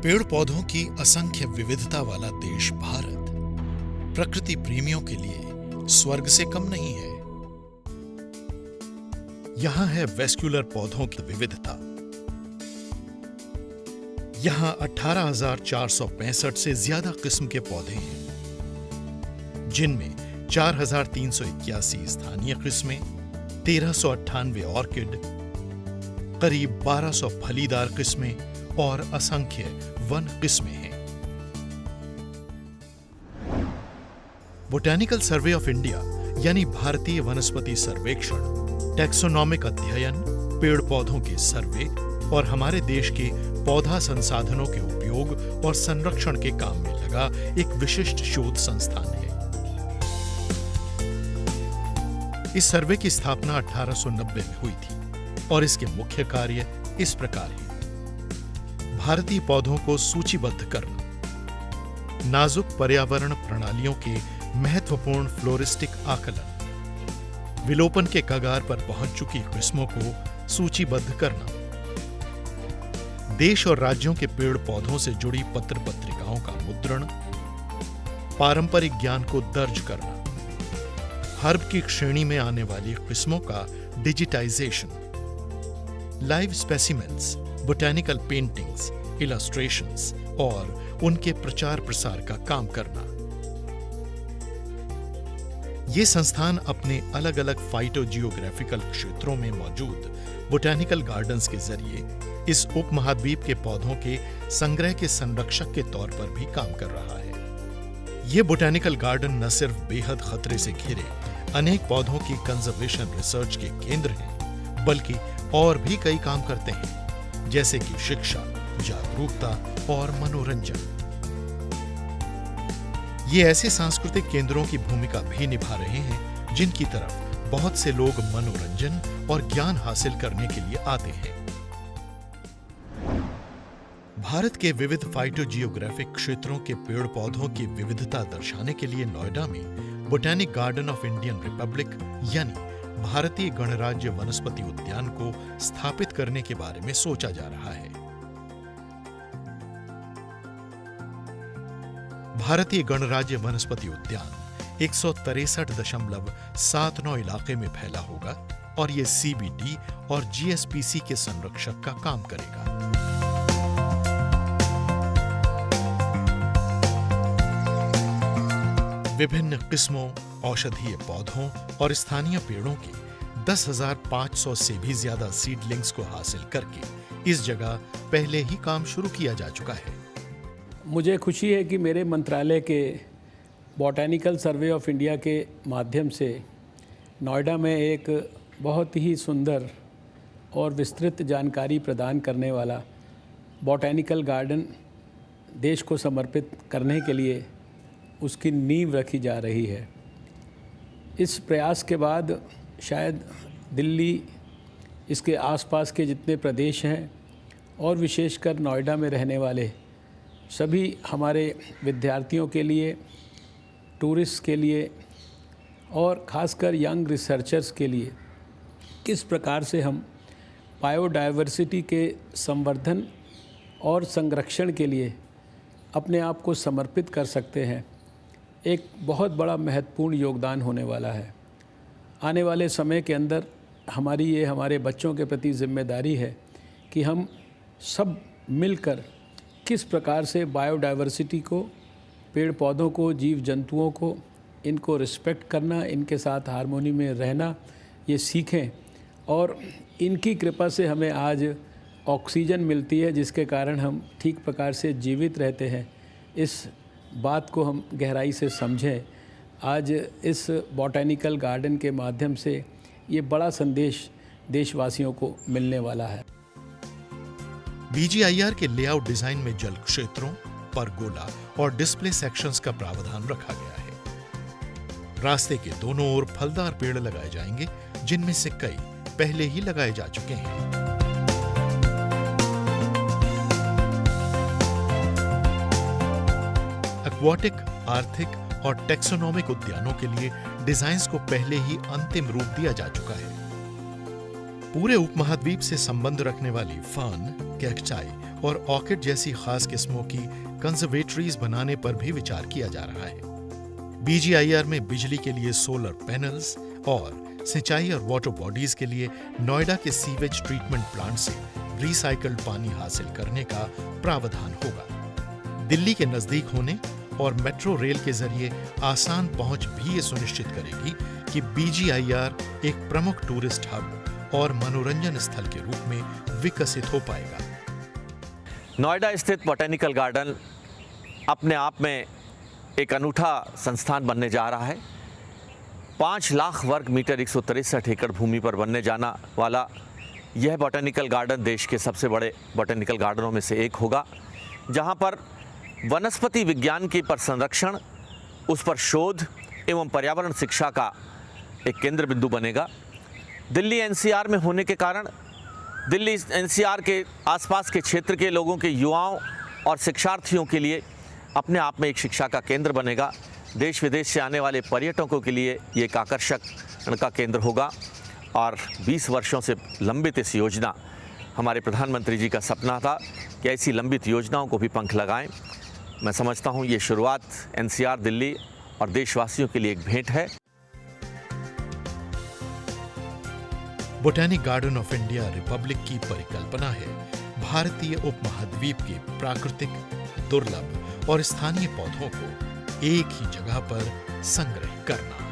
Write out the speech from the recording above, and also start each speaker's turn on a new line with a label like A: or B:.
A: पेड़ पौधों की असंख्य विविधता वाला देश भारत प्रकृति प्रेमियों के लिए स्वर्ग से कम नहीं है। यहां है वेस्क्यूलर पौधों की विविधता। यहां 18,465 से ज्यादा किस्म के पौधे हैं, जिनमें 4,381 स्थानीय किस्में, 1,398 ऑर्किड, करीब 1,200 फलीदार किस्में और असंख्य वन किस्में हैं। बोटैनिकल सर्वे ऑफ इंडिया यानी भारतीय वनस्पति सर्वेक्षण टैक्सोनॉमिक अध्ययन, पेड़ पौधों के सर्वे और हमारे देश के पौधा संसाधनों के उपयोग और संरक्षण के काम में लगा एक विशिष्ट शोध संस्थान है। इस सर्वे की स्थापना 1890 में हुई थी और इसके मुख्य कार्य इस प्रकार हैं: भारतीय पौधों को सूचीबद्ध करना, नाजुक पर्यावरण प्रणालियों के महत्वपूर्ण फ्लोरिस्टिक आकलन, विलोपन के कगार पर पहुंच चुकी किस्मों को सूचीबद्ध करना, देश और राज्यों के पेड़ पौधों से जुड़ी पत्र पत्रिकाओं का मुद्रण, पारंपरिक ज्ञान को दर्ज करना, हर्ब की श्रेणी में आने वाली किस्मों का digitisation, live specimens, botanical paintings, illustrations और उनके प्रचार प्रसार का काम करना। ये संस्थान अपने अलग अलग फाइटोजियोग्राफिकल क्षेत्रों में मौजूद बोटैनिकल गार्डन्स के जरिए इस उपमहाद्वीप के पौधों के संग्रह के संरक्षक के तौर पर भी काम कर रहा है। ये बोटैनिकल गार्डन न सिर्फ बेहद खतरे से घिरे अनेक पौधों की कंजर्वेशन रिसर्च के केंद्र हैं, बल्कि और भी कई काम करते हैं, जैसे कि शिक्षा, जागरूकता और मनोरंजन। ये ऐसे सांस्कृतिक केंद्रों की भूमिका भी निभा रहे हैं जिनकी तरफ बहुत से लोग मनोरंजन और ज्ञान हासिल करने के लिए आते हैं। भारत के विविध फाइटोजियोग्राफिक क्षेत्रों के पेड़ पौधों की विविधता दर्शाने के लिए नोएडा में botanic garden of Indian Republic यानी भारतीय गणराज्य वनस्पति उद्यान को स्थापित करने के बारे में सोचा जा रहा है। भारतीय गणराज्य वनस्पति उद्यान 163.79 इलाके में फैला होगा और यह सीबीडी और जीएसपीसी के संरक्षक का काम करेगा। विभिन्न किस्मों, औषधीय पौधों और स्थानीय पेड़ों के 10,500 से भी ज्यादा सीडलिंग्स को हासिल करके इस जगह पहले ही काम शुरू किया जा चुका है।
B: मुझे खुशी है कि मेरे मंत्रालय के बॉटैनिकल सर्वे ऑफ इंडिया के माध्यम से नोएडा में एक बहुत ही सुंदर और विस्तृत जानकारी प्रदान करने वाला बॉटैनिकल गार्डन देश को समर्पित करने के लिए उसकी नींव रखी जा रही है। इस प्रयास के बाद शायद दिल्ली, इसके आसपास के जितने प्रदेश हैं और विशेषकर नोएडा में रहने वाले सभी हमारे विद्यार्थियों के लिए, टूरिस्ट के लिए और ख़ासकर यंग रिसर्चर्स के लिए किस प्रकार से हम बायोडायवर्सिटी के संवर्धन और संरक्षण के लिए अपने आप को समर्पित कर सकते हैं, एक बहुत बड़ा महत्वपूर्ण योगदान होने वाला है। आने वाले समय के अंदर हमारे बच्चों के प्रति जिम्मेदारी है कि हम सब मिलकर किस प्रकार से बायोडायवर्सिटी को, पेड़ पौधों को, जीव जंतुओं को, इनको रिस्पेक्ट करना, इनके साथ हार्मोनी में रहना, ये सीखें और इनकी कृपा से हमें आज ऑक्सीजन मिलती है जिसके कारण हम ठीक प्रकार से जीवित रहते हैं। इस बात को हम गहराई से समझें। आज इस बॉटैनिकल गार्डन के माध्यम से ये बड़ा संदेश देशवासियों को मिलने वाला है।
A: बीजीआईआर के लेआउट डिजाइन में जल क्षेत्रों, परगोला और डिस्प्ले सेक्शंस का प्रावधान रखा गया है। रास्ते के दोनों ओर फलदार पेड़ लगाए जाएंगे, जिनमें से कई पहले ही लगाए जा चुके हैं। एक्वाटिक, आर्थिक और टैक्सोनॉमिक उद्यानों के लिए डिजाइन्स को पहले ही अंतिम रूप दिया जा चुका है। पूरे उपमहाद्वीप से संबंध रखने वाली फर्न, कैक्टाई और ऑर्किड जैसी खास किस्मों की कंजर्वेटरीज बनाने पर भी विचार किया जा रहा है। बीजीआईआर में बिजली के लिए सोलर पैनल्स और सिंचाई और वाटर बॉडीज के लिए नोएडा के सीवेज ट्रीटमेंट प्लांट से रिसाइकल्ड पानी हासिल करने का प्रावधान होगा। दिल्ली के नजदीक होने और मेट्रो रेल के जरिए आसान पहुंच भी ये सुनिश्चित करेगी कि बीजीआईआर एक प्रमुख टूरिस्ट हब और मनोरंजन स्थल के रूप में विकसित हो पाएगा।
C: नोएडा स्थित बॉटेनिकल गार्डन अपने आप में एक अनूठा संस्थान बनने जा रहा है। 5 लाख वर्ग मीटर 163 एकड़ भूमि पर बनने जाना वाला यह बॉटेनिकल गार्डन देश के सबसे बड़े बॉटेनिकल गार्डनों में से एक होगा, जहां पर वनस्पति विज्ञान के पर संरक्षण, उस पर शोध एवं पर्यावरण शिक्षा का एक केंद्र बिंदु बनेगा। दिल्ली एनसीआर में होने के कारण दिल्ली एनसीआर के आसपास के क्षेत्र के लोगों के युवाओं और शिक्षार्थियों के लिए अपने आप में एक शिक्षा का केंद्र बनेगा। देश विदेश से आने वाले पर्यटकों के लिए ये एक आकर्षण का केंद्र होगा और 20 वर्षों से लंबित इस योजना, हमारे प्रधानमंत्री जी का सपना था कि ऐसी लंबित योजनाओं को भी पंख लगाएं। मैं समझता हूँ ये शुरुआत एनसीआर दिल्ली और देशवासियों के लिए एक भेंट है।
A: Botanic garden of India Republic की परिकल्पना है भारतीय उपमहाद्वीप के प्राकृतिक, दुर्लभ और स्थानीय पौधों को एक ही जगह पर संग्रह करना।